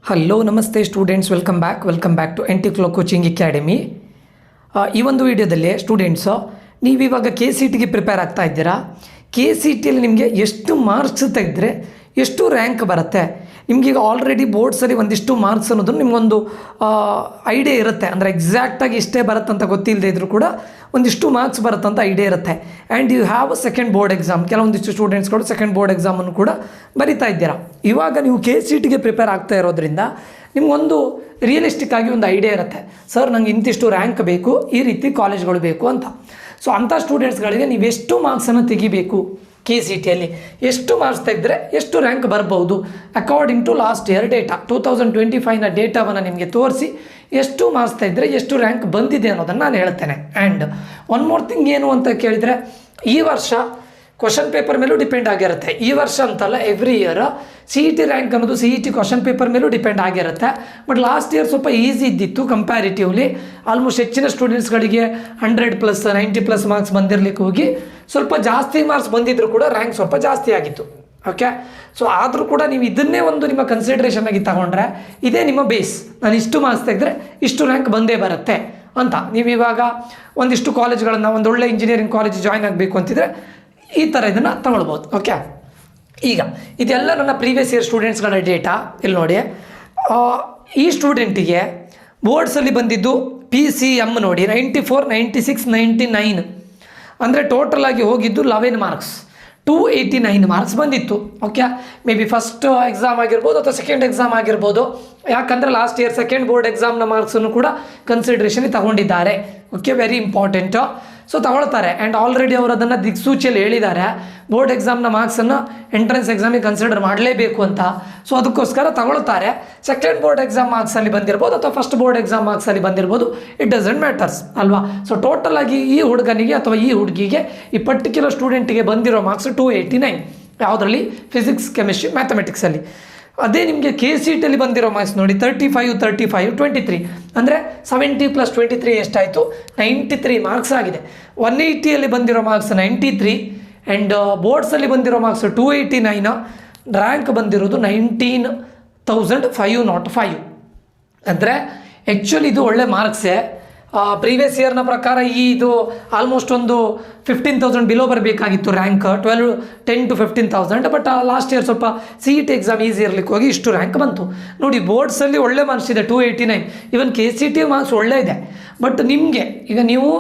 Hello ನಮಸ್ತೆ students, welcome back to NT Clock coaching academy. ಈ ಒಂದು ವಿಡಿಯೋದಲ್ಲಿ ಸ್ಟೂಡೆಂಟ್ಸು ನೀವಿವಾಗ KCETಗೆ ಪ್ರಿಪೇರ್ ಆಗ್ತಾ ಇದ್ದೀರಾ. KCETಯಲ್ಲಿ ನಿಮಗೆ ಎಷ್ಟು ಮಾರ್ಕ್ಸ್ ತೆಗೆದ್ರೆ ಎಷ್ಟು ರ್ಯಾಂಕ್ ಬರುತ್ತೆ, ನಿಮಗೀಗ ಆಲ್ರೆಡಿ ಬೋರ್ಡ್ಸಲ್ಲಿ ಒಂದಿಷ್ಟು ಮಾರ್ಕ್ಸ್ ಅನ್ನೋದು ನಿಮಗೊಂದು ಐಡಿಯಾ ಇರುತ್ತೆ. ಅಂದರೆ ಎಕ್ಸಾಕ್ಟಾಗಿ ಇಷ್ಟೇ ಬರುತ್ತಂತ ಗೊತ್ತಿಲ್ಲದೆ ಇದ್ದರೂ ಕೂಡ ಒಂದಿಷ್ಟು ಮಾರ್ಕ್ಸ್ ಬರುತ್ತಂತ ಐಡಿಯಾ ಇರುತ್ತೆ. And you have a second board exam. ಕೆಲವೊಂದಿಷ್ಟು ಸ್ಟೂಡೆಂಟ್ಸ್ಗಳು ಸೆಕೆಂಡ್ ಬೋರ್ಡ್ ಎಕ್ಸಾಮನ್ನು ಕೂಡ ಬರಿತಾ ಇದ್ದೀರಾ. ಇವಾಗ ನೀವು KCETಗೆ ಪ್ರಿಪೇರ್ ಆಗ್ತಾ ಇರೋದ್ರಿಂದ ನಿಮಗೊಂದು ರಿಯಲಿಸ್ಟಿಕ್ ಆಗಿ ಒಂದು ಐಡಿಯಾ ಇರುತ್ತೆ, ಸರ್ ನಂಗೆ ಇಂತಿಷ್ಟು ರ್ಯಾಂಕ್ ಬೇಕು, ಈ ರೀತಿ ಕಾಲೇಜ್ಗಳು ಬೇಕು ಅಂತ. ಸೊ ಅಂಥ ಸ್ಟೂಡೆಂಟ್ಸ್ಗಳಿಗೆ ನೀವು ಎಷ್ಟು ಮಾರ್ಕ್ಸನ್ನು ತೆಗಿಬೇಕು, KCETಯಲ್ಲಿ ಎಷ್ಟು ಮಾರ್ಕ್ಸ್ ತೆಗೆದ್ರೆ ಎಷ್ಟು ರ್ಯಾಂಕ್ ಬರ್ಬೋದು according to last year data 2025ನ ಡೇಟಾವನ್ನು ನಿಮಗೆ ತೋರಿಸಿ ಎಷ್ಟು ಮಾರ್ಕ್ಸ್ ತೆಗೆದ್ರೆ ಎಷ್ಟು ರ್ಯಾಂಕ್ ಬಂದಿದೆ ಅನ್ನೋದನ್ನು ನಾನು ಹೇಳ್ತೇನೆ. ಆ್ಯಂಡ್ ಒನ್ ಮೋರ್ ಥಿಂಗ್ ಏನು ಅಂತ ಕೇಳಿದರೆ, ಈ ವರ್ಷ ಕ್ವಶನ್ ಪೇಪರ್ ಮೇಲೂ ಡಿಪೆಂಡ್ ಆಗಿರುತ್ತೆ. ಈ ವರ್ಷ ಅಂತಲ್ಲ, ಎವ್ರಿ ಇಯರ್ CET ರ್ಯಾಂಕ್ ಅನ್ನೋದು CET ಕ್ವಶನ್ ಪೇಪರ್ ಮೇಲೂ ಡಿಪೆಂಡ್ ಆಗಿರುತ್ತೆ. ಬಟ್ ಲಾಸ್ಟ್ ಇಯರ್ ಸ್ವಲ್ಪ ಈಸಿ ಇದ್ದಿತ್ತು ಕಂಪ್ಯಾರಿಟಿವ್ಲಿ. ಆಲ್ಮೋಸ್ಟ್ ಹೆಚ್ಚಿನ ಸ್ಟೂಡೆಂಟ್ಸ್ಗಳಿಗೆ 100+, 90+ ಮಾರ್ಕ್ಸ್ ಬಂದಿರಲಿಕ್ಕೆ ಹೋಗಿ ಸ್ವಲ್ಪ ಜಾಸ್ತಿ ಮಾರ್ಕ್ಸ್ ಬಂದಿದ್ದರೂ ಕೂಡ ರ್ಯಾಂಕ್ ಸ್ವಲ್ಪ ಜಾಸ್ತಿ ಆಗಿತ್ತು. ಓಕೆ, ಸೊ ಆದರೂ ಕೂಡ ನೀವು ಇದನ್ನೇ ಒಂದು ನಿಮ್ಮ ಕನ್ಸಿಡ್ರೇಷನ್ ಆಗಿ ತಗೊಂಡ್ರೆ ಇದೇ ನಿಮ್ಮ ಬೇಸ್. ನಾನು ಇಷ್ಟು ಮಾರ್ಕ್ಸ್ ತೆಗೆದ್ರೆ ಇಷ್ಟು ರ್ಯಾಂಕ್ ಬಂದೇ ಬರುತ್ತೆ ಅಂತ. ನೀವು ಇವಾಗ ಒಂದಿಷ್ಟು ಕಾಲೇಜ್ಗಳನ್ನು, ಒಂದು ಒಳ್ಳೆ ಇಂಜಿನಿಯರಿಂಗ್ ಕಾಲೇಜ್ ಜಾಯ್ನ್ ಆಗಬೇಕು ಅಂತಿದ್ರೆ ಈ ಥರ ಇದನ್ನು ತಗೊಳ್ಬೋದು. ಓಕೆ, ಈಗ ಇದೆಲ್ಲ ನನ್ನ ಪ್ರೀವಿಯಸ್ ಇಯರ್ ಸ್ಟೂಡೆಂಟ್ಸ್ಗಳ ಡೇಟಾ. ಇಲ್ಲಿ ನೋಡಿ, ಈ ಸ್ಟೂಡೆಂಟಿಗೆ ಬೋರ್ಡ್ಸಲ್ಲಿ ಬಂದಿದ್ದು PCM ನೋಡಿ 94, 96, 99, ಅಂದರೆ ಟೋಟಲ್ ಆಗಿ ಹೋಗಿದ್ದು 11 ಮಾರ್ಕ್ಸ್, 289 ಮಾರ್ಕ್ಸ್ ಬಂದಿತ್ತು. Okay, may be first exam ಆಗಿರ್ಬೋದು ಅಥವಾ ಸೆಕೆಂಡ್ ಎಕ್ಸಾಮ್ ಆಗಿರ್ಬೋದು. ಯಾಕಂದರೆ ಲಾಸ್ಟ್ ಇಯರ್ ಸೆಕೆಂಡ್ ಬೋರ್ಡ್ ಎಕ್ಸಾಮ್ನ ಮಾರ್ಕ್ಸನ್ನು ಕೂಡ ಕನ್ಸಿಡ್ರೇಷನ್ಗೆ ತಗೊಂಡಿದ್ದಾರೆ. Okay, very important. ಸೊ ತಗೊಳ್ತಾರೆ. ಆ್ಯಂಡ್ ಆಲ್ರೆಡಿ ಅವರು ಅದನ್ನು ದಿಕ್ಸೂಚಿಯಲ್ಲಿ ಹೇಳಿದ್ದಾರೆ, ಬೋರ್ಡ್ ಎಕ್ಸಾಮ್ನ ಮಾರ್ಕ್ಸನ್ನು ಎಂಟ್ರೆನ್ಸ್ ಎಕ್ಸಾಮಿಗೆ ಕನ್ಸಿಡರ್ ಮಾಡಲೇಬೇಕು ಅಂತ. ಸೊ ಅದಕ್ಕೋಸ್ಕರ ತಗೊಳ್ತಾರೆ. ಸೆಕೆಂಡ್ ಬೋರ್ಡ್ ಎಕ್ಸಾಮ್ ಮಾರ್ಕ್ಸಲ್ಲಿ ಬಂದಿರ್ಬೋದು ಅಥವಾ ಫಸ್ಟ್ ಬೋರ್ಡ್ ಎಕ್ಸಾಮ್ ಮಾರ್ಕ್ಸಲ್ಲಿ ಬಂದಿರ್ಬೋದು, ಇಟ್ ಡಸಂಟ್ ಮ್ಯಾಟರ್ಸ್ ಅಲ್ವಾ. ಸೊ ಟೋಟಲ್ ಆಗಿ ಈ ಹುಡುಗನಿಗೆ ಅಥವಾ ಈ ಹುಡುಗಿಗೆ, ಈ ಪರ್ಟಿಕ್ಯುಲರ್ ಸ್ಟೂಡೆಂಟಿಗೆ ಬಂದಿರೋ ಮಾರ್ಕ್ಸ್ 289. ಯಾವುದರಲ್ಲಿ? ಫಿಸಿಕ್ಸ್, ಕೆಮಿಸ್ಟ್ರಿ, ಮ್ಯಾಥಮೆಟಿಕ್ಸಲ್ಲಿ. ಅದೇ ನಿಮಗೆ KCETಯಲ್ಲಿ ಬಂದಿರೋ ಮಾರ್ಕ್ಸ್ ನೋಡಿ 35, 35, 23, ಅಂದರೆ 70+23 ಎಷ್ಟಾಯಿತು? 93 ಮಾರ್ಕ್ಸ್ ಆಗಿದೆ. 180ಯಲ್ಲಿ ಬಂದಿರೋ ಮಾರ್ಕ್ಸ್ 93, ಆ್ಯಂಡ್ ಬೋರ್ಡ್ಸಲ್ಲಿ ಬಂದಿರೋ ಮಾರ್ಕ್ಸ್ 289. ರ್ಯಾಂಕ್ ಬಂದಿರೋದು 19,505. ಅಂದರೆ ಆ್ಯಕ್ಚುಲಿ ಇದು ಒಳ್ಳೆ ಮಾರ್ಕ್ಸೇ. ಪ್ರೀವಿಯಸ್ ಇಯರ್ನ ಪ್ರಕಾರ ಇದು ಆಲ್ಮೋಸ್ಟ್ ಒಂದು 15,000 ಬಿಲೋ ಬರಬೇಕಾಗಿತ್ತು rank, 10 to 15,000. But last year ಸ್ವಲ್ಪ CET ಎಕ್ಸಾಮ್ ಈಸಿ ಇರಲಿಕ್ಕೆ ಹೋಗಿ ಇಷ್ಟು ರ್ಯಾಂಕ್ ಬಂತು. ನೋಡಿ, ಬೋರ್ಡ್ಸಲ್ಲಿ ಒಳ್ಳೆ ಮಾರ್ಕ್ಸ್ ಇದೆ 289. ಇವನ್ KCET ಮಾರ್ಕ್ಸ್ ಒಳ್ಳೆ ಇದೆ. ಬಟ್ ನಿಮಗೆ ಈಗ ನೀವು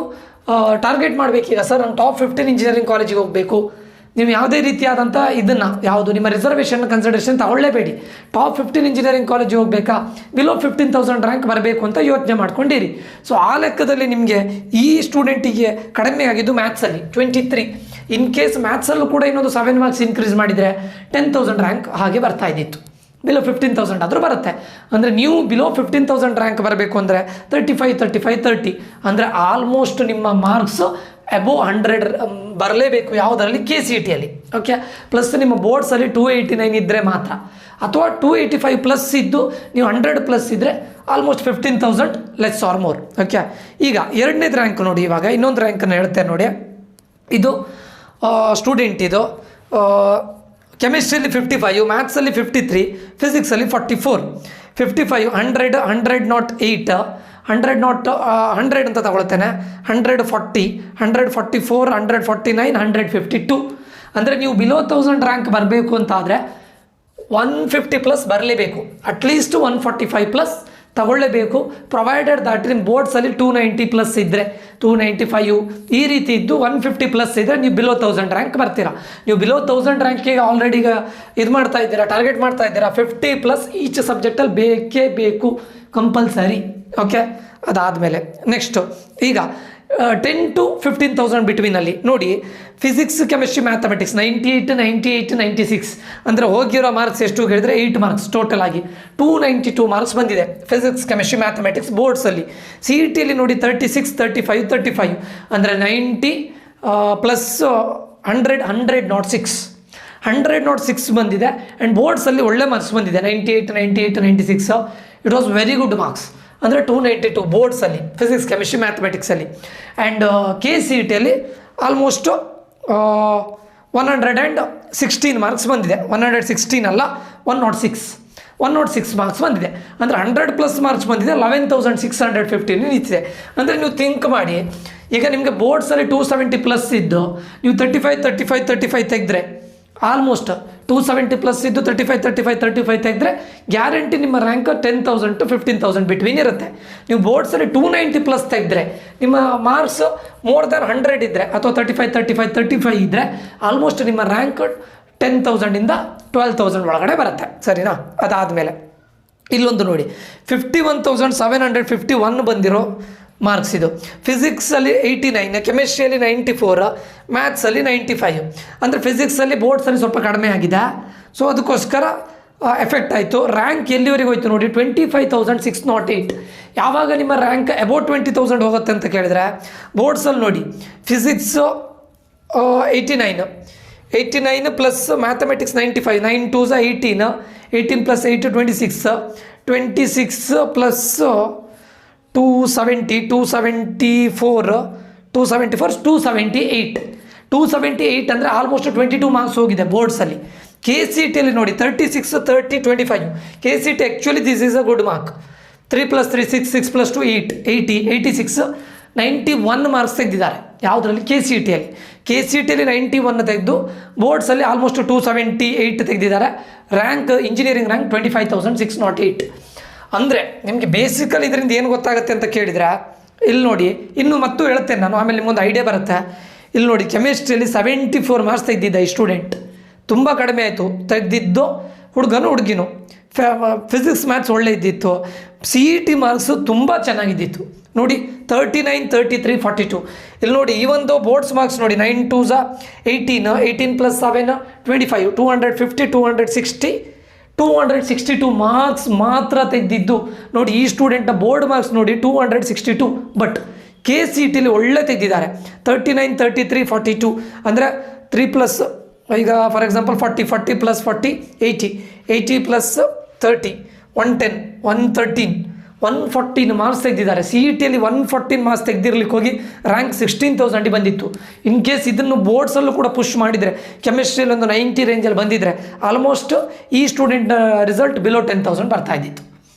ಟಾರ್ಗೆಟ್ ಮಾಡಬೇಕೀಗ, ಸರ್ ನಾನು ಟಾಪ್ 15 ಇಂಜಿನಿಯರಿಂಗ್ ಕಾಲೇಜಿಗೆ ಹೋಗಬೇಕು. ನೀವು ಯಾವುದೇ ರೀತಿಯಾದಂಥ ಇದನ್ನು, ಯಾವುದು ನಿಮ್ಮ ರಿಸರ್ವೇಷನ್ ಕನ್ಸಿಡರೇಷನ್ ತಗೊಳ್ಳೇಬೇಡಿ. ಟಾಪ್ 15 ಇಂಜಿನಿಯರಿಂಗ್ ಕಾಲೇಜಿಗೆ ಹೋಗಬೇಕಾ, ಬಿಲೋ 15,000 ರ್ಯಾಂಕ್ ಬರಬೇಕು ಅಂತ ಯೋಚನೆ ಮಾಡ್ಕೊಂಡಿರಿ. ಸೊ ಆ ಲೆಕ್ಕದಲ್ಲಿ ನಿಮಗೆ ಈ ಸ್ಟೂಡೆಂಟಿಗೆ ಕಡಿಮೆ ಆಗಿದ್ದು ಮ್ಯಾಥ್ಸಲ್ಲಿ 23. ಇನ್ ಕೇಸ್ ಮ್ಯಾಥ್ಸಲ್ಲೂ ಕೂಡ ಇನ್ನೊಂದು 7 ಮಾರ್ಕ್ಸ್ ಇನ್ಕ್ರೀಸ್ ಮಾಡಿದರೆ 10,000 ರ್ಯಾಂಕ್ ಹಾಗೆ ಬರ್ತಾ ಇದ್ದಿತ್ತು. ಬಿಲೋ 15,000 ಆದರೂ ಬರುತ್ತೆ. ಅಂದರೆ ನೀವು ಬಿಲೋ 15,000 ರ್ಯಾಂಕ್ ಬರಬೇಕು ಅಂದರೆ 35, 35, 30, ಅಂದರೆ ಆಲ್ಮೋಸ್ಟ್ ನಿಮ್ಮ ಮಾರ್ಕ್ಸ್ ಅಬೋವ್ 100 ಬರಲೇಬೇಕು. ಯಾವುದರಲ್ಲಿ? KCETಯಲ್ಲಿ. ಓಕೆ, ಪ್ಲಸ್ ನಿಮ್ಮ ಬೋರ್ಡ್ಸಲ್ಲಿ 289 ಇದ್ದರೆ ಮಾತ್ರ, ಅಥವಾ 285+ ಇದ್ದು ನೀವು 100+ ಇದ್ದರೆ almost 15,000 less or more. Okay, ಈಗ ಎರಡನೇದು ರ್ಯಾಂಕ್ ನೋಡಿ. ಇವಾಗ ಇನ್ನೊಂದು ರ್ಯಾಂಕನ್ನು ಹೇಳ್ತೇನೆ ನೋಡಿ. ಇದು ಸ್ಟೂಡೆಂಟ್, ಇದು ಕೆಮಿಸ್ಟ್ರಿಯಲ್ಲಿ 55, ಮ್ಯಾಥ್ಸಲ್ಲಿ 53, ಫಿಸಿಕ್ಸಲ್ಲಿ 44. 55, 100, 108, 100 ಅಂತ ತಗೊಳ್ತೇನೆ. 140, 144, 149, 152. ಅಂದರೆ ನೀವು ಬಿಲೋ 1000 ರ್ಯಾಂಕ್ ಬರಬೇಕು ಅಂತಾದರೆ 150+ ಬರಲೇಬೇಕು. ಅಟ್ಲೀಸ್ಟ್ 145+ ತಗೊಳ್ಳೇಬೇಕು. ಪ್ರೊವೈಡೆಡ್ ದಟ್ ನಿಮ್ಮ ಬೋರ್ಡ್ಸಲ್ಲಿ 290+ ಇದ್ದರೆ, 295 ಈ ರೀತಿ ಇದ್ದು 150+ ಇದ್ದರೆ ನೀವು ಬಿಲೋ 1000 ರ್ಯಾಂಕ್ ಬರ್ತೀರಾ. ನೀವು ಬಿಲೋ 1000 ರ್ಯಾಂಕಿಗೆ ಆಲ್ರೆಡಿ ಈಗ ಇದು ಮಾಡ್ತಾ ಇದ್ದೀರಾ, ಟಾರ್ಗೆಟ್ ಮಾಡ್ತಾ ಇದ್ದೀರಾ. 50+ ಈಚ್ ಸಬ್ಜೆಕ್ಟಲ್ಲಿ ಬೇಕೇ ಬೇಕು, ಕಂಪಲ್ಸರಿ. ಓಕೆ, ಅದಾದಮೇಲೆ ನೆಕ್ಸ್ಟು ಈಗ 10 to 15,000 ಬಿಟ್ವೀನಲ್ಲಿ ನೋಡಿ. Physics, chemistry, mathematics 98, 98, 96. ಅಂದರೆ ಹೋಗಿರೋ ಮಾರ್ಕ್ಸ್ ಎಷ್ಟು ಹೇಳಿದ್ರೆ 8 ಮಾರ್ಕ್ಸ್ ಟೋಟಲ್ ಆಗಿ 292 ಮಾರ್ಕ್ಸ್ ಬಂದಿದೆ ಫಿಸಿಕ್ಸ್, ಕೆಮಿಸ್ಟ್ರಿ, ಮ್ಯಾಥಮೆಟಿಕ್ಸ್ ಬೋರ್ಡ್ಸಲ್ಲಿ. CETಯಲ್ಲಿ ನೋಡಿ 36, 35, 35, ಅಂದರೆ 90 ಪ್ಲಸ್ 100, 106, 106 ಬಂದಿದೆ. ಆ್ಯಂಡ್ ಬೋರ್ಡ್ಸಲ್ಲಿ ಒಳ್ಳೆ ಮಾರ್ಕ್ಸ್ ಬಂದಿದೆ 98, 98, 96. It was very good marks. ಅಂದರೆ 292 ಬೋರ್ಡ್ಸಲ್ಲಿ, ಫಿಸಿಕ್ಸ್, ಕೆಮಿಸ್ಟ್ರಿ, ಮ್ಯಾಥಮೆಟಿಕ್ಸಲ್ಲಿ. ಆ್ಯಂಡ್ KCETಯಲ್ಲಿ ಆಲ್ಮೋಸ್ಟ್ 116 ಮಾರ್ಕ್ಸ್ ಬಂದಿದೆ. 116 ಅಲ್ಲ, 106. 106 ಮಾರ್ಕ್ಸ್ ಬಂದಿದೆ. ಅಂದರೆ 100+ ಮಾರ್ಕ್ಸ್ ಬಂದಿದೆ. 11,615 ನಿಂತಿದೆ. ಅಂದರೆ ನೀವು ಥಿಂಕ್ ಮಾಡಿ, ಈಗ ನಿಮಗೆ ಬೋರ್ಡ್ಸಲ್ಲಿ 270+ ಇದ್ದು ನೀವು 35 ತೆಗೆದ್ರೆ, ಆಲ್ಮೋಸ್ಟ್ 270+ ಇದ್ದು 35 ತೆಗೆದ್ರೆ ಗ್ಯಾರಂಟಿ ನಿಮ್ಮ ರ್ಯಾಂಕ್ 10,000 to 15,000 ಬಿಟ್ವೀನ್ ಇರುತ್ತೆ. ನೀವು ಬೋರ್ಡ್ಸಲ್ಲಿ 290+ ತೆಗೆದ್ರೆ ನಿಮ್ಮ ಮಾರ್ಕ್ಸ್ ಮೋರ್ ದ್ಯಾನ್ 100 ಇದ್ದರೆ ಅಥವಾ 35 ಇದ್ದರೆ ಆಲ್ಮೋಸ್ಟ್ ನಿಮ್ಮ ರ್ಯಾಂಕ್ 10,000ಇಂದ 12,000 ಒಳಗಡೆ ಬರುತ್ತೆ. ಸರಿನಾ? ಅದಾದಮೇಲೆ ಇಲ್ಲೊಂದು ನೋಡಿ, 51,751 ಬಂದಿರೋ ಮಾರ್ಕ್ಸ್ ಇದು. ಫಿಸಿಕ್ಸಲ್ಲಿ 89, ಕೆಮಿಸ್ಟ್ರಿಯಲ್ಲಿ 94, ಮ್ಯಾಥ್ಸಲ್ಲಿ 95. ಅಂದರೆ ಫಿಸಿಕ್ಸಲ್ಲಿ ಬೋರ್ಡ್ಸಲ್ಲಿ ಸ್ವಲ್ಪ ಕಡಿಮೆ ಆಗಿದೆ, ಸೊ ಅದಕ್ಕೋಸ್ಕರ ಎಫೆಕ್ಟ್ ಆಯಿತು. ರ್ಯಾಂಕ್ ಎಲ್ಲಿವರೆಗೆ ಹೋಯ್ತು ನೋಡಿ, 25,608. ಯಾವಾಗ ನಿಮ್ಮ ರ್ಯಾಂಕ್ ಅಬೌಟ್ 20,000 ಹೋಗುತ್ತೆ ಅಂತ ಕೇಳಿದರೆ, ಬೋರ್ಡ್ಸಲ್ಲಿ ನೋಡಿ physics 89 plus mathematics 95, 9 2s 18, 18 + 8 26, 26 plus 270, 274, 278 ಅಂದರೆ ಆಲ್ಮೋಸ್ಟ್ 22 ಮಾರ್ಕ್ಸ್ ಹೋಗಿದೆ ಬೋರ್ಡ್ಸಲ್ಲಿ. ಕೆ ಸಿ ಟಿಯಲ್ಲಿ ನೋಡಿ 36, 30, 25. K C T actually this is a good mark. 3 + 3 6, 6 + 2 8, 80, 86, 91 marks ತೆಗೆದಿದ್ದಾರೆ. ಯಾವುದರಲ್ಲಿ? ಕೆ ಸಿ ಟಿಯಲ್ಲಿ. ಕೆ ಸಿ ಟಿಯಲ್ಲಿ 91 ತೆಗೆದು ಬೋರ್ಡ್ಸಲ್ಲಿ ಆಲ್ಮೋಸ್ಟ್ 278 ತೆಗೆದಿದ್ದಾರೆ. Rank, engineering rank 25,608. ಅಂದರೆ ನಿಮಗೆ ಬೇಸಿಕಲಿ ಇದರಿಂದ ಏನು ಗೊತ್ತಾಗುತ್ತೆ ಅಂತ ಕೇಳಿದರೆ, ಇಲ್ಲಿ ನೋಡಿ, ಇನ್ನು ಮತ್ತು ಹೇಳ್ತೇನೆ ನಾನು, ಆಮೇಲೆ ನಿಮಗೊಂದು ಐಡಿಯಾ ಬರುತ್ತೆ. ಇಲ್ಲಿ ನೋಡಿ, ಕೆಮಿಸ್ಟ್ರಿಯಲ್ಲಿ 74 ಮಾರ್ಕ್ಸ್ ತೆಗೆದಿದ್ದ ಈ ಸ್ಟೂಡೆಂಟ್, ತುಂಬ ಕಡಿಮೆ ಆಯಿತು ತೆಗೆದಿದ್ದು. ಹುಡುಗಿನೂ ಫಿಸಿಕ್ಸ್ ಮ್ಯಾಥ್ಸ್ ಒಳ್ಳೆ ಇದ್ದಿತ್ತು. ಸಿ ಇ ಟಿ ಮಾರ್ಕ್ಸು ತುಂಬ ಚೆನ್ನಾಗಿದ್ದಿತ್ತು ನೋಡಿ, 39, 33, 42. ಇಲ್ಲಿ ನೋಡಿ, ಈ ಒಂದು ಬೋರ್ಡ್ಸ್ ಮಾರ್ಕ್ಸ್ ನೋಡಿ, 9 2s 18, 18 + 7 25, 250, 262 ಮಾರ್ಕ್ಸ್ ಮಾತ್ರ ತೆಗೆದಿದ್ದು ನೋಡಿ. ಈ ಸ್ಟೂಡೆಂಟ್ನ ಬೋರ್ಡ್ ಮಾರ್ಕ್ಸ್ ನೋಡಿ 262, ಬಟ್ ಕೆ ಸಿ ಟಿಲಿ ಒಳ್ಳೆ ತೆಗೆದಿದ್ದಾರೆ. 39, 33, 42 ಅಂದರೆ 3+, ಈಗ ಫಾರ್ ಎಕ್ಸಾಂಪಲ್ 40 + 40 80 + 30 110, 113, 114 ಮಾರ್ಕ್ಸ್ ತೆಗೆದಿದ್ದಾರೆ. ಸಿ ಇ ಟಿಯಲ್ಲಿ 114 ಮಾರ್ಕ್ಸ್ ತೆಗೆದಿರ್ಲಿಕ್ಕೆ ಹೋಗಿ ರ್ಯಾಂಕ್ 16,000 ಬಂದಿತ್ತು. ಇನ್ ಕೇಸ್ ಇದನ್ನು ಬೋರ್ಡ್ಸಲ್ಲೂ ಕೂಡ ಪುಷ್ ಮಾಡಿದರೆ, ಕೆಮಿಸ್ಟ್ರಿಯಲ್ಲಿ ಒಂದು 90 ರೇಂಜಲ್ಲಿ ಬಂದಿದ್ದರೆ ಆಲ್ಮೋಸ್ಟ್ ಈ ಸ್ಟೂಡೆಂಟ್ ರಿಸಲ್ಟ್ ಬಿಲೋ 10,000 ಬರ್ತಾ ಇದ್ದಿತ್ತು.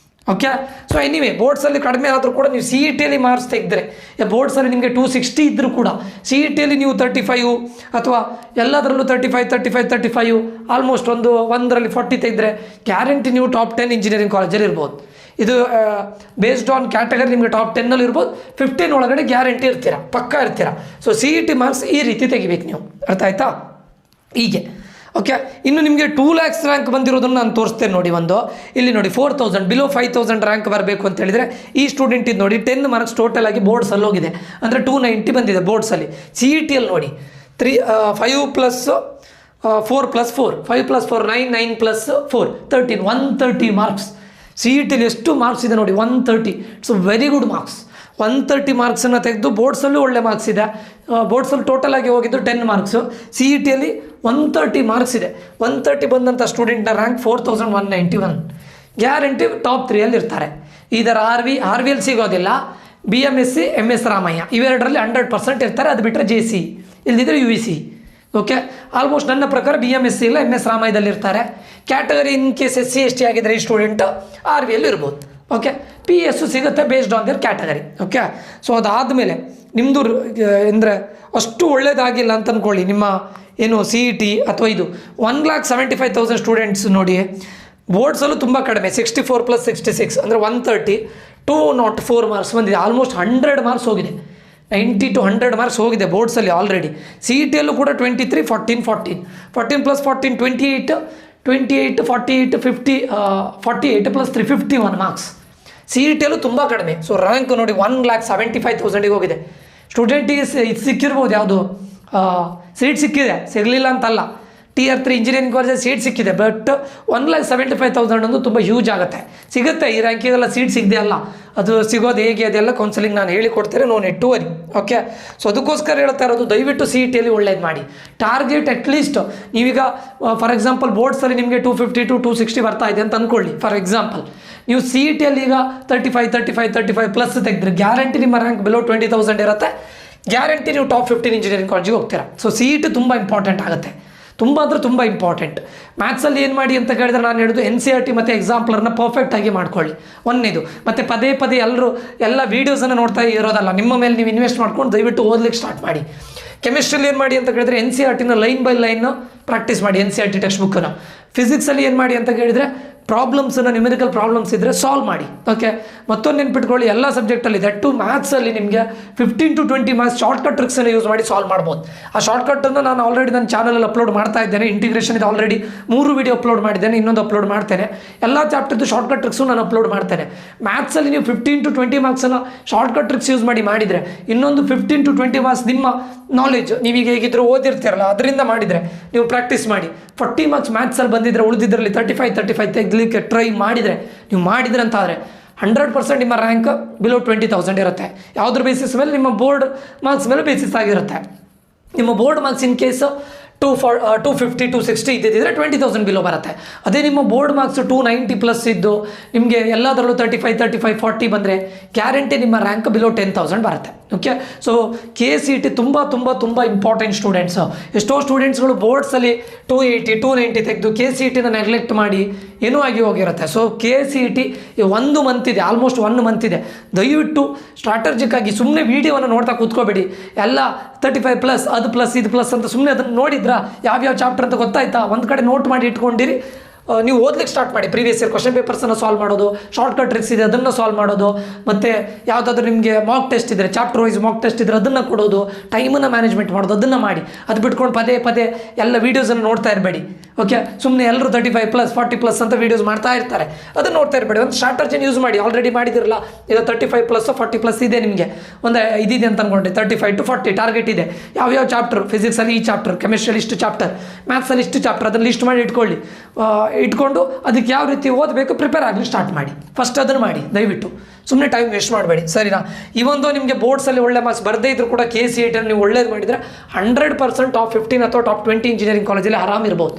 ಓಕೆ, ಸೊ ಎನಿವೇ ಬೋರ್ಡ್ಸಲ್ಲಿ ಕಡಿಮೆ ಆದರೂ ಕೂಡ ನೀವು ಸಿ ಇ ಟಿಯಲ್ಲಿ ಮಾರ್ಕ್ಸ್ ತೆಗೆದ್ರೆ, ಬೋರ್ಡ್ಸಲ್ಲಿ ನಿಮಗೆ 260 ಇದ್ದರೂ ಕೂಡ ಸಿ ಇ ಟಿಯಲ್ಲಿ ನೀವು 35 ಅಥವಾ ಎಲ್ಲದರಲ್ಲೂ 35 ಆಲ್ಮೋಸ್ಟ್ ಒಂದರಲ್ಲಿ 40 ತೆಗೆದ್ರೆ ಗ್ಯಾರಂಟಿ ನೀವು ಟಾಪ್ 10 ಇಂಜಿನಿಯರಿಂಗ್ ಕಾಲೇಜಲ್ಲಿ ಇರ್ಬೋದು. ಇದು ಬೇಸ್ಡ್ ಆನ್ ಕ್ಯಾಟಗರಿ ನಿಮಗೆ ಟಾಪ್ 10ನಲ್ಲಿ ಇರ್ಬೋದು, 15 ಒಳಗಡೆ ಗ್ಯಾರಂಟಿ ಇರ್ತೀರಾ, ಪಕ್ಕಾ ಇರ್ತೀರಾ. So C E T marks ಈ ರೀತಿ ತೆಗಿಬೇಕು ನೀವು, ಅರ್ಥ ಆಯ್ತಾ? ಹೀಗೆ ಓಕೆ. ಇನ್ನು ನಿಮಗೆ 2 lakhs ರ್ಯಾಂಕ್ ಬಂದಿರೋದನ್ನು ನಾನು ತೋರಿಸ್ತೇನೆ ನೋಡಿ. ಇಲ್ಲಿ ನೋಡಿ 4,000 ಬಿಲೋ 5,000 ರ್ಯಾಂಕ್ ಬರಬೇಕು ಅಂತ ಹೇಳಿದರೆ ಈ ಸ್ಟೂಡೆಂಟ್ ಇದು ನೋಡಿ 10 ಮಾರ್ಕ್ಸ್ ಟೋಟಲ್ ಆಗಿ ಬೋರ್ಡ್ಸಲ್ಲಿ ಹೋಗಿದೆ, ಅಂದರೆ 290 ಬಂದಿದೆ ಬೋರ್ಡ್ಸಲ್ಲಿ. ಸಿ ಇ ಟಿಯಲ್ಲಿ ನೋಡಿ 5 + 4 + 4 5 + 4 9, 9 + 4 13, 130 ಮಾರ್ಕ್ಸ್. ಸಿ ಇ ಟಿಲಿ ಎಷ್ಟು ಮಾರ್ಕ್ಸ್ ಇದೆ ನೋಡಿ, 130. It's very good marks. 130 ಮಾರ್ಕ್ಸನ್ನು ತೆಗೆದು ಬೋರ್ಡ್ಸಲ್ಲೂ ಒಳ್ಳೆ ಮಾರ್ಕ್ಸ್ ಇದೆ. ಬೋರ್ಡ್ಸಲ್ಲಿ ಟೋಟಲ್ ಆಗಿ ಹೋಗಿದ್ದು 10 ಮಾರ್ಕ್ಸು. ಸಿ ಇ ಟಿಯಲ್ಲಿ 130 ಮಾರ್ಕ್ಸ್ ಇದೆ. 130 ಬಂದಂಥ ಸ್ಟೂಡೆಂಟ್ನ ರ್ಯಾಂಕ್ 4,191. ಗ್ಯಾರಂಟಿ ಟಾಪ್ 3 ಇರ್ತಾರೆ. ಇದರ ಆರ್ ವಿ ಎಲ್ ಸಿಗೋದಿಲ್ಲ, BMSc MS ರಾಮಯ್ಯ ಇವೆರಡರಲ್ಲಿ 100% ಇರ್ತಾರೆ. ಅದು ಬಿಟ್ಟರೆ JC ಇಲ್ಲದಿದ್ದರೆ UEC. ಓಕೆ, ಆಲ್ಮೋಸ್ಟ್ ನನ್ನ ಪ್ರಕಾರ BMSc ಇಲ್ಲ MS ರಾಮಯ್ಯದಲ್ಲಿ ಇರ್ತಾರೆ. Category in case SC ST ಆಗಿದ್ದರೆ ಈ ಸ್ಟೂಡೆಂಟು RVL ಇರ್ಬೋದು. ಓಕೆ, PS ಸಿಗುತ್ತೆ based on their category. Okay, so ಅದಾದಮೇಲೆ ನಿಮ್ಮದು ಅಂದರೆ ಅಷ್ಟು ಒಳ್ಳೇದಾಗಿಲ್ಲ ಅಂತ ಅಂದ್ಕೊಳ್ಳಿ, ನಿಮ್ಮ ಏನು ಸಿ ಇ ಟಿ ಅಥವಾ ಇದು 1,75,000 ಸ್ಟೂಡೆಂಟ್ಸ್ ನೋಡಿ ಬೋರ್ಡ್ಸಲ್ಲೂ ತುಂಬ ಕಡಿಮೆ, 64 + 66 ಅಂದರೆ 130, 204 ಮಾರ್ಕ್ಸ್ ಬಂದಿದೆ. ಆಲ್ಮೋಸ್ಟ್ 100 ಮಾರ್ಕ್ಸ್ ಹೋಗಿದೆ, 90 to 100 ಮಾರ್ಕ್ಸ್ ಹೋಗಿದೆ ಬೋರ್ಡ್ಸಲ್ಲಿ ಆಲ್ರೆಡಿ. ಸಿ ಇ ಟಿಯಲ್ಲೂ ಕೂಡ 23, 14 + 14 28, 48, 50 48 + 3 51 ಮಾರ್ಕ್ಸ್. ಸಿ ಇ ಟಿಯಲ್ಲೂ ತುಂಬ ಕಡಿಮೆ. ಸೊ ರ್ಯಾಂಕ್ ನೋಡಿ 1,75,000 ಹೋಗಿದೆ. ಸ್ಟೂಡೆಂಟಿಗೆ ಇದು ಸಿಕ್ಕಿರ್ಬೋದು, ಯಾವುದು ಸೀಟ್ ಸಿಕ್ಕಿದೆ, ಸಿಗಲಿಲ್ಲ ಅಂತಲ್ಲ. Tier 3 ಇಂಜಿನಿಯರಿಂಗ್ ಕಾಲೇಜಲ್ಲಿ ಸೀಟ್ ಸಿಕ್ಕಿದೆ, ಬಟ್ 1,75,000 ಒಂದು ತುಂಬ ಹ್ಯೂಜ್ ಆಗುತ್ತೆ. ಸಿಗುತ್ತೆ, ಈ ರ್ಯಾಂಕಿಗೆಲ್ಲ ಸೀಟ್ ಸಿಗದೆ ಅಲ್ಲ, ಅದು ಸಿಗೋದು ಹೇಗೆ ಅದೆಲ್ಲ ಕೌನ್ಸಿಲಿಂಗ್ ನಾನು ಹೇಳಿಕೊಡ್ತೇನೆ, no need to worry. Okay, so ಅದಕ್ಕೋಸ್ಕರ ಹೇಳ್ತಾ ಇರೋದು, ದಯವಿಟ್ಟು ಸಿ ಇ ಟಿಯಲ್ಲಿ ಒಳ್ಳೇದು ಮಾಡಿ. ಟಾರ್ಗೆಟ್ ಅಟ್ಲೀಸ್ಟ್ ನೀವೀಗ ಫಾರ್ ಎಕ್ಸಾಂಪಲ್ ಬೋರ್ಡ್ಸಲ್ಲಿ ನಿಮಗೆ 250 to 260 ಬರ್ತಾ ಇದೆ ಅಂತ ಅಂದ್ಕೊಳ್ಳಿ. ಫಾರ್ ಎಕ್ಸಾಂಪಲ್ ನೀವು ಸಿ ಇ ಟಿಯಲ್ಲಿ ಈಗ 35 ಪ್ಲಸ್ ತೆಗೆದ್ರೆ ಗ್ಯಾರಂಟಿ ನಿಮ್ಮ ರ್ಯಾಂಕ್ ಬಿಲೋ 20,000 ಇರುತ್ತೆ. ಗ್ಯಾರಂಟಿ ನೀವು ಟಾಪ್ 15 ಇಂಜಿನಿಯರಿಂಗ್ ಕಾಲೇಜಿಗೆ ಹೋಗ್ತೀರಾ. ಸೊ ಸಿ ಇ ಟಿ ತುಂಬ ಇಂಪಾರ್ಟೆಂಟ್ ಆಗುತ್ತೆ. ತುಂಬ ಅಂದರೆ ತುಂಬ ಇಂಪಾರ್ಟೆಂಟ್. ಮ್ಯಾಥ್ಸಲ್ಲಿ ಏನು ಮಾಡಿ ಅಂತ ಕೇಳಿದ್ರೆ ನಾನು ಹೇಳೋದು NCERT ಮತ್ತು ಎಕ್ಸಾಂಪ್ಲರ್ನ ಪರ್ಫೆಕ್ಟಾಗಿ ಮಾಡ್ಕೊಳ್ಳಿ ಒಂದನೇದು. ಮತ್ತು ಪದೇ ಪದೇ ಎಲ್ಲರೂ ಎಲ್ಲ ವೀಡಿಯೋಸನ್ನು ನೋಡ್ತಾ ಇರೋದಲ್ಲ, ನಿಮ್ಮ ಮೇಲೆ ನೀವು ಇನ್ವೆಸ್ಟ್ ಮಾಡ್ಕೊಂಡು ದಯವಿಟ್ಟು ಓದಲಿಕ್ಕೆ ಸ್ಟಾರ್ಟ್ ಮಾಡಿ. ಕೆಮಿಸ್ಟ್ರಿಯಲ್ಲಿ ಏನು ಮಾಡಿ ಅಂತ ಕೇಳಿದ್ರೆ NCERTನ ಲೈನ್ ಬೈ ಲೈನ್ ಪ್ರಾಕ್ಟೀಸ್ ಮಾಡಿ, NCERT ಟೆಕ್ಸ್ಟ್ ಬುಕ್ಕನ್ನು. ಫಿಸಿಕ್ಸಲ್ಲಿ ಏನು ಮಾಡಿ ಅಂತ ಕೇಳಿದರೆ ಪ್ರಾಬ್ಲಮ್ಸನ್ನು, ನ್ಯೂಮೆರಿಕಲ್ ಪ್ರಾಬ್ಲಮ್ಸ್ ಇದ್ದರೆ ಸಾಲ್ವ್ ಮಾಡಿ. ಓಕೆ, ಮತ್ತೊಂದು ನೆನ್ಪಿಟ್ಕೊಳ್ಳಿ, ಎಲ್ಲ ಸಬ್ಜೆಕ್ಟಲ್ಲಿ ದಟ್ಟು ಮ್ಯಾಥ್ಸಲ್ಲಿ ನಿಮಗೆ 15 to 20 ಮಾರ್ಕ್ಸ್ ಶಾರ್ಟ್ಕಟ್ ಟ್ರಿಕ್ಸನ್ನು ಯೂಸ್ ಮಾಡಿ ಸಾಲ್ವ್ ಮಾಡ್ಬೋದು. ಆ ಶಾರ್ಟ್ಕಟ್ಟನ್ನು ನಾನು ಆಲ್ರೆಡಿ ನನ್ನ ಚಾನಲಲ್ಲಿ ಅಪ್ಲೋಡ್ ಮಾಡ್ತಾ ಇದ್ದೇನೆ. ಇಂಟಿಗ್ರೇಷನ್ ಇದು ಆಲ್ರೆಡಿ 3 ವೀಡಿಯೋ ಅಪ್ಲೋಡ್ ಮಾಡಿದ್ದೇನೆ, ಇನ್ನೊಂದು ಅಪ್ಲೋಡ್ ಮಾಡ್ತೇನೆ. ಎಲ್ಲ ಚಾಪ್ಟರ್ದು ಶಾರ್ಟ್ಕಟ್ ಟ್ರಿಕ್ಸು ನಾನು ಅಪ್ಲೋಡ್ ಮಾಡ್ತೇನೆ. ಮ್ಯಾಥ್ಸಲ್ಲಿ ನೀವು 15 to 20 ಮಾರ್ಕ್ಸನ್ನು ಶಾರ್ಟ್ಕಟ್ ಟ್ರಿಕ್ಸ್ ಯೂಸ್ ಮಾಡಿದರೆ ಇನ್ನೊಂದು 15 to 20 ಮಾರ್ಕ್ಸ್ ನಿಮ್ಮ ನಾಲೆಜ್, ನೀವೀಗ ಹೇಗಿದ್ರು ಓದಿರ್ತೀರಲ್ಲ ಅದರಿಂದ ಮಾಡಿದರೆ ನೀವು ಪ್ರಾಕ್ಟೀಸ್ ಮಾಡಿ. 40 ಮಾರ್ಕ್ಸ್ ಮ್ಯಾಥ್ಸಲ್ಲಿ ಬಂದಿದ್ದರೆ ಉಳಿದಿದ್ರಲ್ಲಿ 35 ತೆಗಲಿಕ್ಕೆ ಟ್ರೈ ಮಾಡಿದರೆ, ನೀವು ಮಾಡಿದ್ರೆ ಅಂತಾದರೆ 100% ನಿಮ್ಮ ರ್ಯಾಂಕ್ ಬಿಲೋ 20,000 ಇರುತ್ತೆ. ಯಾವುದ್ರ ಬೇಸಿಸ್ ಮೇಲೆ? ನಿಮ್ಮ ಬೋರ್ಡ್ ಮಾರ್ಕ್ಸ್ ಮೇಲೆ ಬೇಸಿಸ್ ಆಗಿರುತ್ತೆ. ನಿಮ್ಮ ಬೋರ್ಡ್ ಮಾರ್ಕ್ಸ್ ಇನ್ ಕೇಸ್ 250 260 ಇದ್ದಿದ್ದರೆ 20,000 ಬಿಲೋ ಬರುತ್ತೆ. ಅದೇ ನಿಮ್ಮ ಬೋರ್ಡ್ ಮಾರ್ಕ್ಸ್ 290 ಪ್ಲಸ್ ಇದ್ದು ನಿಮಗೆ ಎಲ್ಲದರಲ್ಲೂ 35 40 ಬಂದರೆ ಗ್ಯಾರಂಟಿ ನಿಮ್ಮ ರ್ಯಾಂಕ್ ಬಿಲೋ 10,000 ಬರುತ್ತೆ. ಓಕೆ, ಸೊ KCET ತುಂಬ ಇಂಪಾರ್ಟೆಂಟ್ ಸ್ಟೂಡೆಂಟ್ಸು. ಎಷ್ಟೋ ಸ್ಟೂಡೆಂಟ್ಸ್ಗಳು ಬೋರ್ಡ್ಸಲ್ಲಿ 280 290 ತೆಗೆದು KCETನ ನೆಗ್ಲೆಕ್ಟ್ ಮಾಡಿ ಏನೂ ಆಗಿ ಹೋಗಿರುತ್ತೆ. ಸೊ KCET 1 ಮಂತ್ ಇದೆ, ಆಲ್ಮೋಸ್ಟ್ 1 ಮಂತ್ ಇದೆ. ದಯವಿಟ್ಟು ಸ್ಟ್ರಾಟಜಿಕ್ ಆಗಿ ಸುಮ್ಮನೆ ವೀಡಿಯೋವನ್ನು ನೋಡ್ತಾ ಕೂತ್ಕೋಬೇಡಿ. ಎಲ್ಲ 35 ಪ್ಲಸ್ ಅದು ಪ್ಲಸ್ ಇದು ಪ್ಲಸ್ ಅಂತ ಸುಮ್ಮನೆ ಅದನ್ನು ನೋಡಿದ್ರಾ, ಯಾವ್ಯಾವ ಚಾಪ್ಟರ್ ಅಂತ ಗೊತ್ತಾಯ್ತಾ, ಒಂದು ಕಡೆ ನೋಟ್ ಮಾಡಿ ಇಟ್ಕೊಂಡಿರಿ. ನೀವು ಓದ್ಲಿಕ್ಕೆ ಸ್ಟಾರ್ಟ್ ಮಾಡಿ. ಪ್ರೀವಿಯಸ್ ಇಯರ್ ಕ್ವಶನ್ ಪೇಪರ್ಸನ್ನು ಸಾಲ್ವ್ ಮಾಡೋದು, ಶಾರ್ಟ್ಕಟ್ ಟ್ರಿಕ್ಸ್ ಇದೆ ಅದನ್ನು ಸಾಲ್ವ್ ಮಾಡೋದು, ಮತ್ತು ಯಾವುದಾದ್ರೂ ನಿಮಗೆ ಮಾಕ್ ಟೆಸ್ಟ್ ಇದ್ದರೆ, ಚಾಪ್ಟರ್ ವೈಸ್ ಮಾಕ್ ಟೆಸ್ಟ್ ಇದ್ದರೆ ಅದನ್ನು ಕೊಡೋದು, ಟೈಮನ್ನು ಮ್ಯಾನೇಜ್ಮೆಂಟ್ ಮಾಡೋದು, ಅದನ್ನು ಮಾಡಿ. ಅದು ಬಿಟ್ಕೊಂಡು ಪದೇ ಎಲ್ಲ ವೀಡಿಯೋಸನ್ನು ನೋಡ್ತಾ ಇರಬೇಡಿ. ಓಕೆ, ಸುಮ್ಮನೆ ಎಲ್ಲರೂ 35 ಪ್ಲಸ್ 40 ಪ್ಲಸ್ ಅಂತ ವೀಡಿಯೋಸ್ ಮಾಡ್ತಾ ಇರ್ತಾರೆ, ಅದನ್ನು ನೋಡ್ತಾ ಇರಬೇಡಿ. ಒಂದು ಸ್ಟ್ರಾಟಜಿನ ಯೂಸ್ ಮಾಡಿ. ಆಲ್ರೆಡಿ ಮಾಡಿದಿರಲ್ಲ, ಈಗ 35 ಪ್ಲಸ್ 40 ಪ್ಲಸ್ ಇದೆ, ನಿಮಗೆ ಒಂದು ಇದಿದೆ ಅಂತ ಅಂದ್ಕೊಂಡೆ, 35 to 40 ಟಾರ್ಗೆಟ್ ಇದೆ. ಯಾವ್ಯಾವ ಚಾಪ್ಟರ್, ಫಿಸಿಕ್ಸಲ್ಲಿ ಈ ಚಾಪ್ಟರ್, ಕೆಮಿಸ್ಟ್ರಿಯಲ್ಲಿ ಇಷ್ಟು ಚಾಪ್ಟರ್, ಮ್ಯಾಥ್ಸಲ್ಲಿ ಇಷ್ಟು ಚಾಪ್ಟರ್, ಅದನ್ನು ಲಿಸ್ಟ್ ಮಾಡಿ ಇಟ್ಕೊಂಡು ಅದಕ್ಕೆ ಯಾವ ರೀತಿ ಓದಬೇಕು ಪ್ರಿಪೇರ್ ಆಗಲಿ ಸ್ಟಾರ್ಟ್ ಮಾಡಿ. ಫಸ್ಟ್ ಅದನ್ನು ಮಾಡಿ, ದಯವಿಟ್ಟು ಸುಮ್ಮನೆ ಟೈಮ್ ವೇಸ್ಟ್ ಮಾಡಬೇಡಿ, ಸರಿನಾ? ಇವೊಂದು ನಿಮಗೆ ಬೋರ್ಡ್ಸಲ್ಲಿ ಒಳ್ಳೆ ಮಾರ್ಕ್ಸ್ ಬರದೇ ಇದ್ರೂ ಕೂಡ KCETಲ್ಲಿ ನೀವು ಒಳ್ಳೇದು ಮಾಡಿದರೆ 100% ಟಾಪ್ 15 ಅಥವಾ ಟಾಪ್ 20 ಇಂಜಿನಿಯರಿಂಗ್ ಕಾಲೇಜಲ್ಲಿ ಆರಾಮ್ ಇರ್ಬೋದು.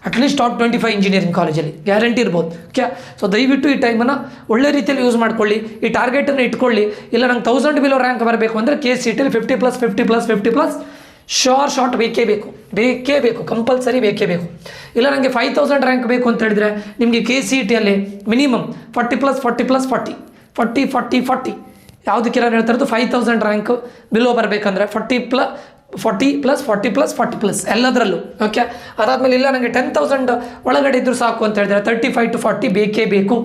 ಅಟ್ಲೀಸ್ಟ್ ಟಾಪ್ 25 ಇಂಜಿನಿಯರಿಂಗ್ ಕಾಲೇಜಲ್ಲಿ ಗ್ಯಾರಂಟಿ ಇರ್ಬೋದು. ಓಕೆ, ಸೊ ದಯವಿಟ್ಟು ಈ ಟೈಮನ್ನು ಒಳ್ಳೆ ರೀತಿಯಲ್ಲಿ ಯೂಸ್ ಮಾಡ್ಕೊಳ್ಳಿ. ಈ ಟಾರ್ಗೆಟನ್ನು ಇಟ್ಕೊಳ್ಳಿ. ಇಲ್ಲ ನಂಗೆ 1000 ಬಿಲೋ ರ್ಯಾಂಕ್ ಬರಬೇಕು ಅಂದರೆ KCETಲ್ಲಿ 50 ಪ್ಲಸ್ ಶಾರ್ಟ್ ಬೇಕೇ ಬೇಕು, ಕಂಪಲ್ಸರಿ ಬೇಕೇ ಬೇಕು. ಇಲ್ಲ ನನಗೆ 5,000 ರ್ಯಾಂಕ್ ಬೇಕು ಅಂತ ಹೇಳಿದರೆ ನಿಮಗೆ KCETಯಲ್ಲಿ ಮಿನಿಮಮ್ 40 ಯಾವುದಕ್ಕೆ ನಾನು ಹೇಳ್ತಾ ಇರೋದು 5,000 ರ್ಯಾಂಕ್ ಬಿಲೋ ಬರಬೇಕಂದ್ರೆ 40 ಪ್ಲಸ್ ಎಲ್ಲದರಲ್ಲೂ. ಓಕೆ, ಅದಾದಮೇಲೆ ಇಲ್ಲ ನನಗೆ 10,000 ಒಳಗಡೆ ಇದ್ದರೂ ಸಾಕು ಅಂತ ಹೇಳಿದ್ರೆ 35 to 40 ಬೇಕೇ ಬೇಕು.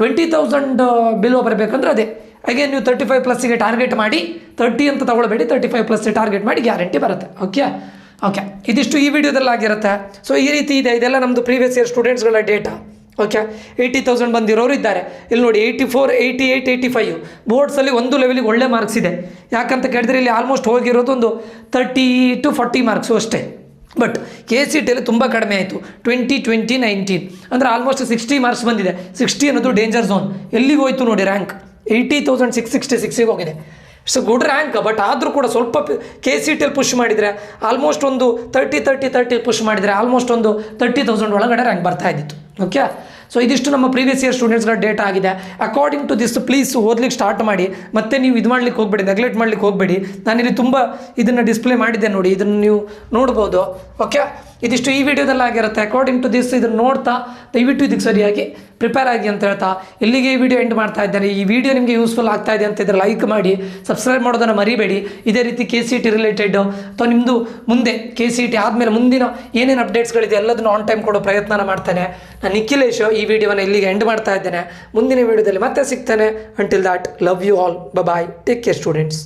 20,000 ಬಿಲೋ ಬರಬೇಕಂದ್ರೆ ಅದೇ ಅಗೇನ್ ನೀವು 35 ಪ್ಲಸ್ಸಿಗೆ ಟಾರ್ಗೆಟ್ ಮಾಡಿ. 30 ಅಂತ ತಗೊಳ್ಬೇಡಿ, 35 ಪ್ಲಸ್ ಟಾರ್ಗೆಟ್ ಮಾಡಿ, ಗ್ಯಾರಂಟಿ ಬರುತ್ತೆ. ಓಕೆ, ಇದಿಷ್ಟು ಈ ವಿಡಿಯೋದಲ್ಲಿ ಆಗಿರುತ್ತೆ. ಸೊ ಈ ರೀತಿ ಇದೆ, ಇದೆಲ್ಲ ನಮ್ಮದು ಪ್ರೀವಿಯಸ್ ಇಯರ್ ಸ್ಟೂಡೆಂಟ್ಸ್ಗಳ ಡೇಟಾ. ಓಕೆ, 80,000 ಬಂದಿರೋರು ಇದ್ದಾರೆ. ಇಲ್ಲಿ ನೋಡಿ 84 88 85 ಬೋರ್ಡ್ಸಲ್ಲಿ ಒಂದು ಲೆವೆಲಿಗೆ ಒಳ್ಳೆ ಮಾರ್ಕ್ಸ್ ಇದೆ. ಯಾಕಂತ ಕೇಳಿದ್ರೆ ಇಲ್ಲಿ ಆಲ್ಮೋಸ್ಟ್ ಹೋಗಿರೋದು ಒಂದು 30 to 40 ಮಾರ್ಕ್ಸು ಅಷ್ಟೇ. ಬಟ್ KCETಯಲ್ಲಿ ತುಂಬ ಕಡಿಮೆ ಆಯಿತು, 20 20 19 ಅಂದರೆ ಆಲ್ಮೋಸ್ಟ್ 60 ಮಾರ್ಕ್ಸ್ ಬಂದಿದೆ. 60 ಅನ್ನೋದು ಡೇಂಜರ್ ಝೋನ್. ಎಲ್ಲಿಗೆ ಹೋಯ್ತು ನೋಡಿ ರ್ಯಾಂಕ್ 80,666ಗೆ ಹೋಗಿದೆ. It's good rank. ಬಟ್ ಆದರೂ ಕೂಡ ಸ್ವಲ್ಪ KCETಯಲ್ಲಿ ಪುಷ್ ಮಾಡಿದರೆ ಆಲ್ಮೋಸ್ಟ್ ಒಂದು 30 ಪುಷ್ ಮಾಡಿದರೆ ಆಲ್ಮೋಸ್ಟ್ ಒಂದು 30,000 ಒಳಗಡೆ ರ್ಯಾಂಕ್ ಬರ್ತಾ ಇದ್ದಿತ್ತು. ಓಕೆ, ಸೊ ಇದಿಷ್ಟು ನಮ್ಮ ಪ್ರೀವಿಯಸ್ ಇಯರ್ ಸ್ಟೂಡೆಂಟ್ಸ್ಗಳ ಡೇಟಾ ಆಗಿದೆ. ಅಕಾರ್ಡಿಂಗ್ ಟು ದಿಸ್ ಪ್ಲೀಸ್ ಓದ್ಲಿಕ್ಕೆ ಸ್ಟಾರ್ಟ್ ಮಾಡಿ. ಮತ್ತೆ ನೀವು ಇದು ಮಾಡ್ಲಿಕ್ಕೆ ಹೋಗಬೇಡಿ, ನೆಗ್ಲೆಕ್ಟ್ ಮಾಡ್ಲಿಕ್ಕೆ ಹೋಗಬೇಡಿ. ನಾನಿಲ್ಲಿ ತುಂಬ ಇದನ್ನು ಡಿಸ್ಪ್ಲೇ ಮಾಡಿದ್ದೆ ನೋಡಿ, ಇದನ್ನು ನೀವು ನೋಡ್ಬೋದು. ಓಕೆ, ಇದಿಷ್ಟು ಈ ವಿಡಿಯೋದಲ್ಲಿ ಆಗಿರುತ್ತೆ. ಅಕಾರ್ಡಿಂಗ್ ಟು ದಿಸ್ ಇದನ್ನು ನೋಡ್ತಾ ದಯವಿಟ್ಟು ಇದಕ್ಕೆ ಸರಿಯಾಗಿ ಪ್ರಿಪೇರ್ ಆಗಿ ಅಂತ ಹೇಳ್ತಾ ಇಲ್ಲಿಗೆ ಈ ವಿಡಿಯೋ ಎಂಡ್ ಮಾಡ್ತಾ ಇದ್ದೇನೆ. ಈ ವಿಡಿಯೋ ನಿಮಗೆ ಯೂಸ್ಫುಲ್ ಆಗ್ತಾ ಇದೆ ಅಂತ ಇದ್ದರೆ ಲೈಕ್ ಮಾಡಿ, ಸಬ್ಸ್ಕ್ರೈಬ್ ಮಾಡೋದನ್ನು ಮರಿಬೇಡಿ. ಇದೇ ರೀತಿ KCET ರಿಲೇಟೆಡ್ ಅಥವಾ ನಿಮ್ಮದು ಮುಂದೆ KCET ಆದಮೇಲೆ ಮುಂದಿನ ಏನೇನು ಅಪ್ಡೇಟ್ಸ್ಗಳಿದೆ ಎಲ್ಲದನ್ನು ಆನ್ ಟೈಮ್ ಕೊಡೋ ಪ್ರಯತ್ನ ಮಾಡ್ತೇನೆ. ನಾನು ನಿಖಿಲೇಶ್ ಈ ವಿಡಿಯೋವನ್ನು ಇಲ್ಲಿಗೆ ಎಂಡ್ ಮಾಡ್ತಾ ಇದ್ದೇನೆ. ಮುಂದಿನ ವಿಡಿಯೋದಲ್ಲಿ ಮತ್ತೆ ಸಿಗ್ತೇನೆ. Until that, love you all, bye, take care students.